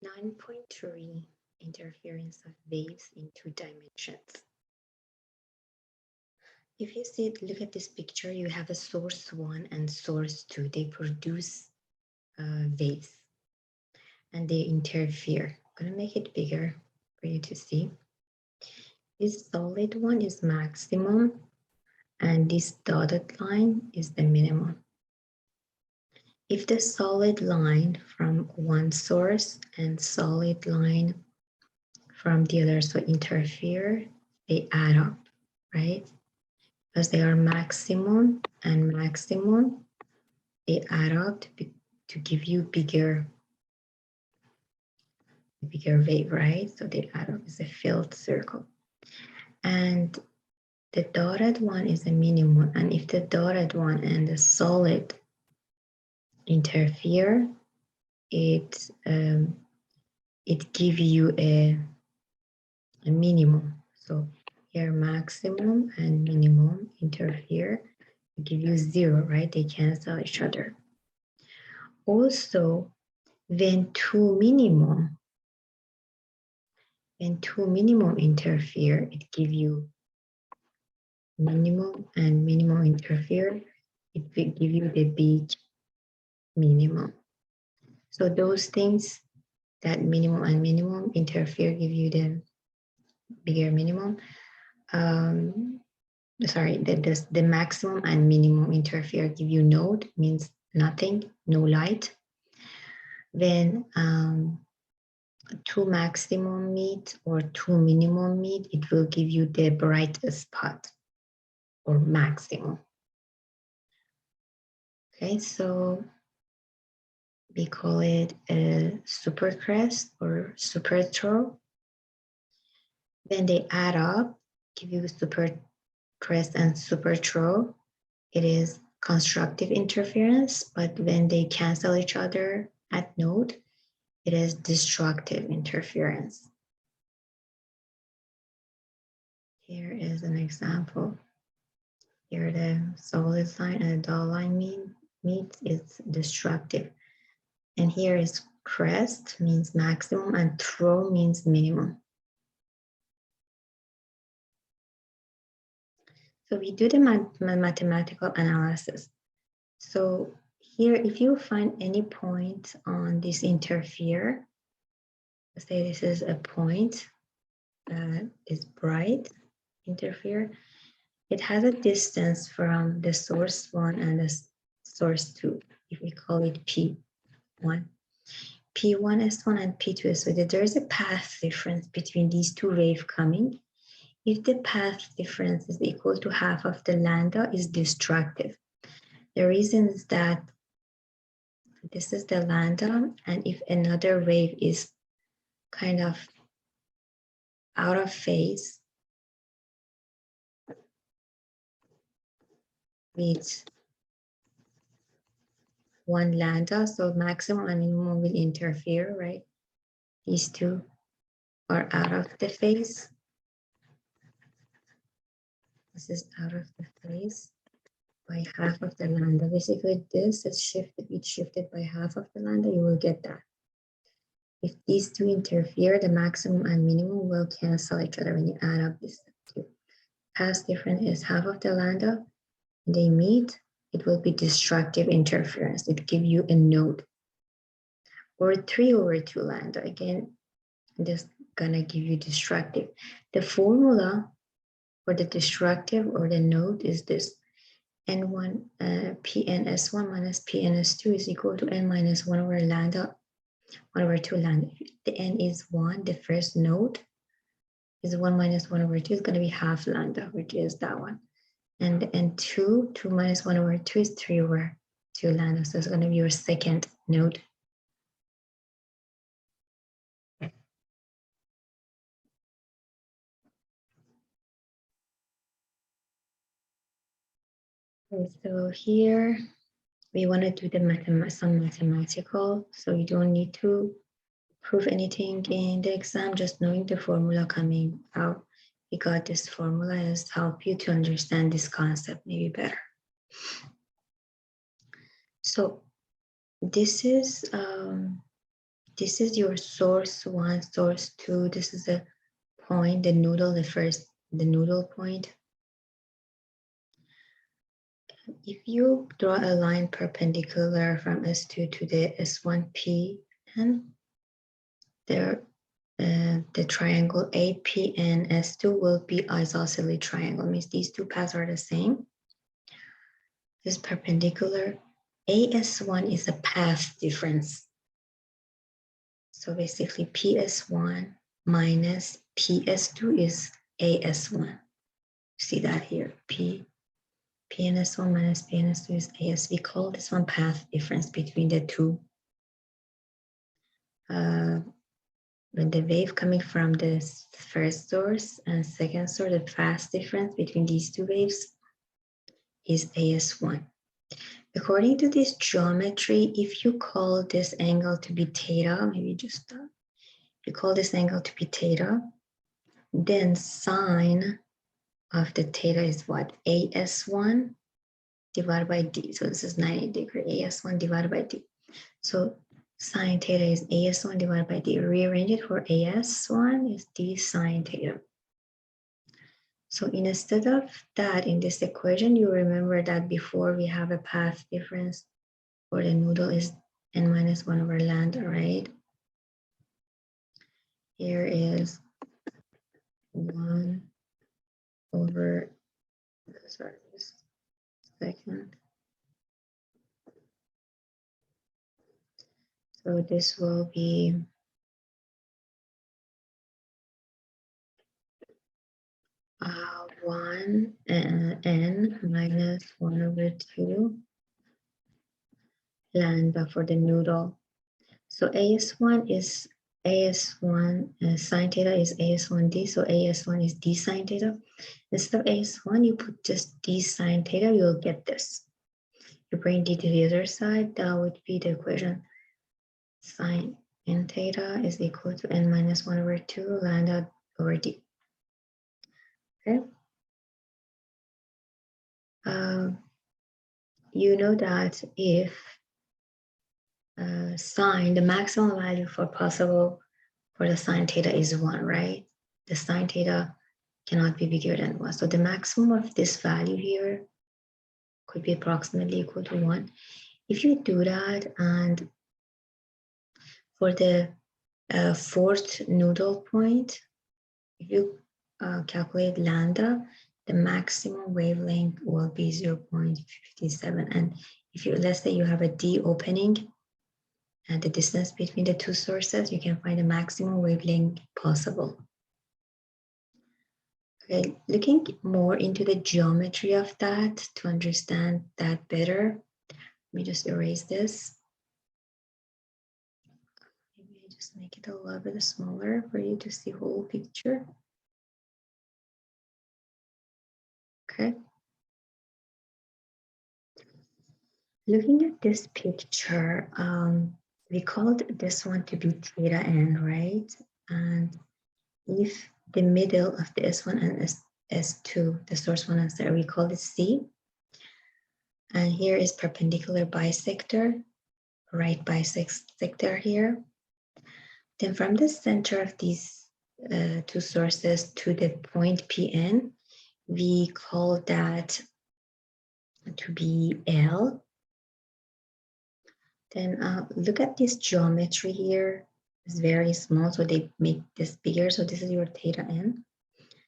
9.3 Interference of waves in 2 dimensions. If you see, look at this picture, you have a source 1 and source 2. They produce waves and they interfere. I'm gonna make it bigger for you to see. This solid one is maximum and this dotted line is the minimum. If the solid line from one source and solid line from the other so interfere, they add up, right? Because they are maximum and maximum, they add up to give you bigger wave, right? So they add up as a filled circle. And the dotted one is a minimum. And if the dotted one and the solid interfere, it gives you a minimum. So here maximum and minimum interfere, give you 0, right? They cancel each other. Also, when two minimum interfere, it gives you minimum and minimum interfere. It will give you the big minimum. So those things that minimum and minimum interfere give you the bigger minimum. Sorry, the maximum and minimum interfere give you node, means nothing, no light. When two maximum meet or two minimum meet, it will give you the bright spot or maximum. Okay, so we call it a supercrest or superthrow. When they add up, give you supercrest and superthrow. It is constructive interference, but when they cancel each other at node, it is destructive interference. Here is an example. Here the solid line and the dotted line meet is destructive. And here is crest means maximum and throw means minimum. So we do the mathematical analysis. So here, if you find any point on this interfere, let's say this is a point that is bright, interfere, it has a distance from the source 1 and the source 2, if we call it P1. P1S1 and P2S2, there is a path difference between these two waves coming. If the path difference is equal to half of the lambda, is destructive. The reason is that this is the lambda, and if another wave is kind of out of phase with one lambda, so maximum and minimum will interfere, right? These two are out of the phase. This is out of the phase by half of the lambda. Basically, this is shifted. It's shifted by half of the lambda. You will get that. If these two interfere, the maximum and minimum will cancel each other when you add up these two. Path difference is half of the lambda. They meet. It will be destructive interference. It gives you a node. Or 3/2 lambda. Again, this gonna give you destructive. The formula for the destructive or the node is this: N1 PNS1 minus PNS2 is equal to N minus 1 over lambda, 1/2 lambda. If the N is 1, the first node is 1 minus 1/2 is going to be half lambda, which is that one. And the N2, 2 minus 1/2 is 3/2 lambda. So it's going to be your second node. Okay, so here we want to do some mathematical, so you don't need to prove anything in the exam, just knowing the formula coming out. We got this formula has help you to understand this concept maybe better. So this is this is your source 1, source 2. This is the point, the noodle, the noodle point. If you draw a line perpendicular from S2 to the S1P, and there, the triangle APN S2 will be isosceles triangle, means these two paths are the same. This perpendicular. AS1 is a path difference. So basically PS1 minus PS2 is AS1. See that here, PNS1 minus PNS2 is AS. We call this one path difference between the two. When the wave coming from the first source and second source, the path difference between these two waves is AS1. According to this geometry, if you call this angle to be theta, maybe just you call this angle to be theta, then sine of the theta is what? AS1 divided by D. So this is 90 degree, AS1 divided by D. So sine theta is AS1 divided by D. Rearrange it for AS1 is D sine theta. So instead of that, in this equation, you remember that before we have a path difference for the noodle is n minus 1 over lambda, right? Here is 1 over, sorry, just a second. So this will be 1 n minus 1 over 2 lambda for the noodle. So AS1 is AS1 sine theta is AS1D, so AS1 is D sine theta. Instead of AS1, you put just D sine theta, you'll get this. You bring D to the other side, that would be the equation. Sine n theta is equal to n minus 1 over 2 lambda over D. Okay. You know that if sine, the maximum value for possible for the sine theta is 1, right? The sine theta cannot be bigger than 1. So the maximum of this value here could be approximately equal to 1. If you do that, and for the fourth noodle point, if you calculate lambda, the maximum wavelength will be 0.57. And if you, let's say you have a D opening and the distance between the two sources, you can find the maximum wavelength possible. Okay, looking more into the geometry of that to understand that better, let me just erase this. Maybe I just make it a little bit smaller for you to see the whole picture. Okay. Looking at this picture, we called this one to be theta n, right? And if the middle of the S1 and S2, the source 1 and 0, we call it C. And here is perpendicular bisector, right bisector here. Then from the center of these two sources to the point Pn, we call that to be L. Then look at this geometry here. It's very small, so they make this bigger. So this is your theta n,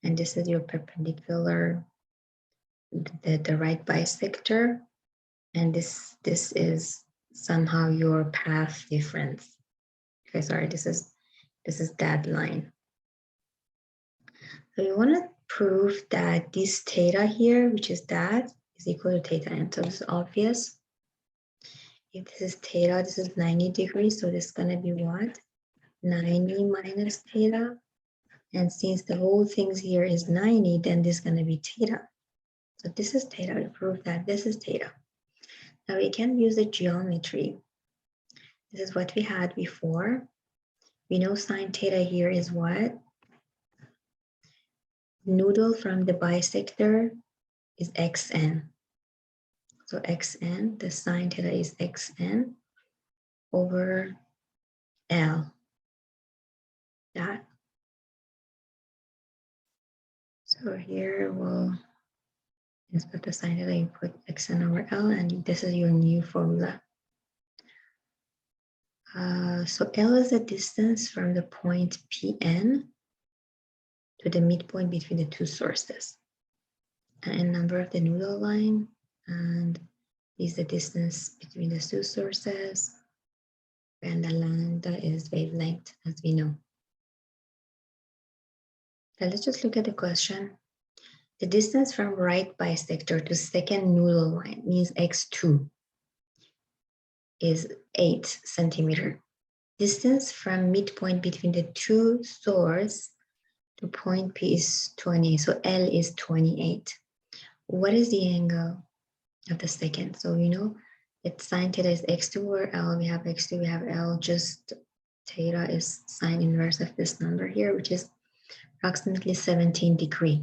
and this is your perpendicular, the right bisector, and this is somehow your path difference. Okay, sorry, this is that line. So you want to prove that this theta here, which is that, is equal to theta n. So this is obvious. If this is theta, this is 90 degrees, so this is going to be what? 90 minus theta. And since the whole thing here is 90, then this is going to be theta. So this is theta to prove that this is theta. Now we can use the geometry. This is what we had before. We know sine theta here is what? Noodle from the bisector is xn. So xn, the sine theta is xn over L. That. So here we'll instead the sign that you put xn over L, and this is your new formula. So L is the distance from the point Pn to the midpoint between the two sources. And number of the noodle line, and is the distance between the two sources, and the lambda is wavelength, as we know. So let's just look at the question. The distance from right bisector to second noodle line means x2 is 8 centimeter. Distance from midpoint between the two sources to point P is 20, so L is 28. What is the angle of the second? So you know, it's sine theta is x2 over L. We have x2, we have L, just theta is sine inverse of this number here, which is approximately 17 degrees.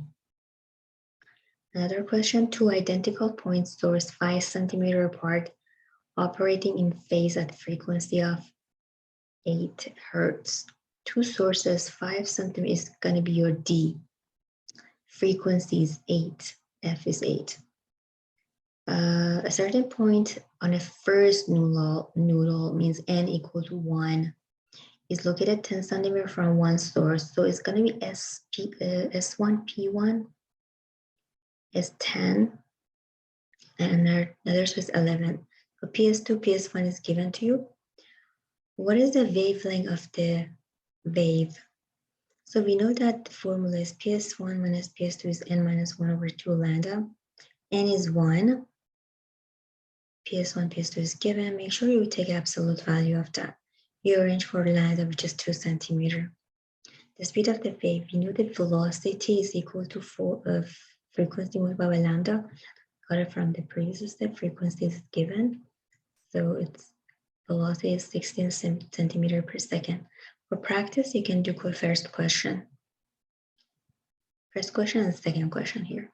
Another question, two identical points source 5 centimeter apart, operating in phase at frequency of 8 hertz. Two sources, 5 centimeters is going to be your D. Frequency is 8, F is 8. A certain point on a first noodle means N equal to 1 is located 10 centimeters from one source. So it's going to be S1, P1 is 10, and another source is 11. So PS2, PS1 is given to you. What is the wavelength of the wave? So we know that the formula is PS1 minus PS2 is N minus 1 over 2 lambda. N is 1. PS1, PS2 is given. Make sure you take absolute value of that. You arrange for lambda, which is 2 centimeters. The speed of the wave, we know that velocity is equal to 4 of frequency multiplied by lambda. Got it from the previous step. Frequency is given. So its velocity is 16 centimeters per second. For practice, you can do first question. First question and second question here.